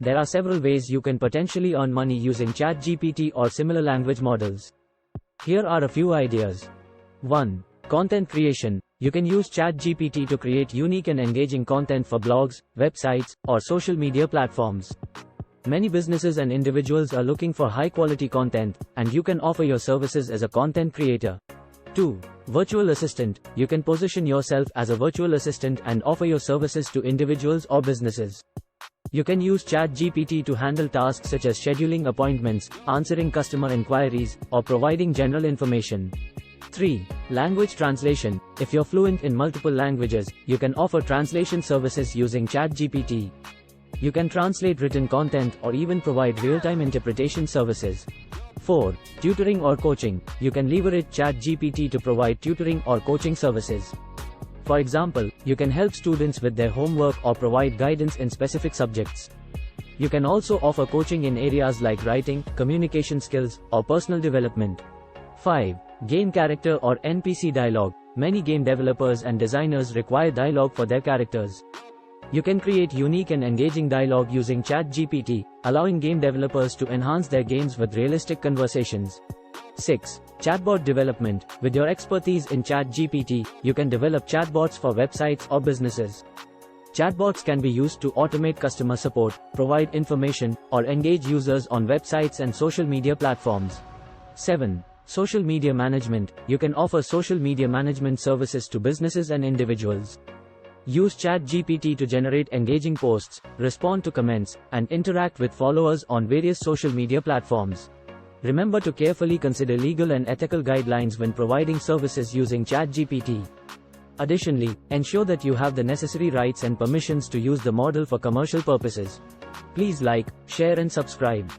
There are several ways you can potentially earn money using ChatGPT or similar language models. Here are a few ideas. 1. Content creation. You can use ChatGPT to create unique and engaging content for blogs, websites, or social media platforms. Many businesses and individuals are looking for high-quality content, and you can offer your services as a content creator. 2. Virtual assistant. You can position yourself as a virtual assistant and offer your services to individuals or businesses. You can use ChatGPT to handle tasks such as scheduling appointments, answering customer inquiries, or providing general information. 3. Language translation. If you're fluent in multiple languages, you can offer translation services using ChatGPT. You can translate written content or even provide real-time interpretation services. 4. Tutoring or coaching. You can leverage ChatGPT to provide tutoring or coaching services. For example, you can help students with their homework or provide guidance in specific subjects. You can also offer coaching in areas like writing, communication skills, or personal development. 5. Game character or NPC dialogue. Many game developers and designers require dialogue for their characters. You can create unique and engaging dialogue using ChatGPT, allowing game developers to enhance their games with realistic conversations. 6. Chatbot development. With your expertise in ChatGPT, you can develop chatbots for websites or businesses. Chatbots can be used to automate customer support, provide information, or engage users on websites and social media platforms. 7. Social media management. You can offer social media management services to businesses and individuals. Use ChatGPT to generate engaging posts, respond to comments, and interact with followers on various social media platforms. Remember to carefully consider legal and ethical guidelines when providing services using ChatGPT. Additionally, ensure that you have the necessary rights and permissions to use the model for commercial purposes. Please like, share and subscribe.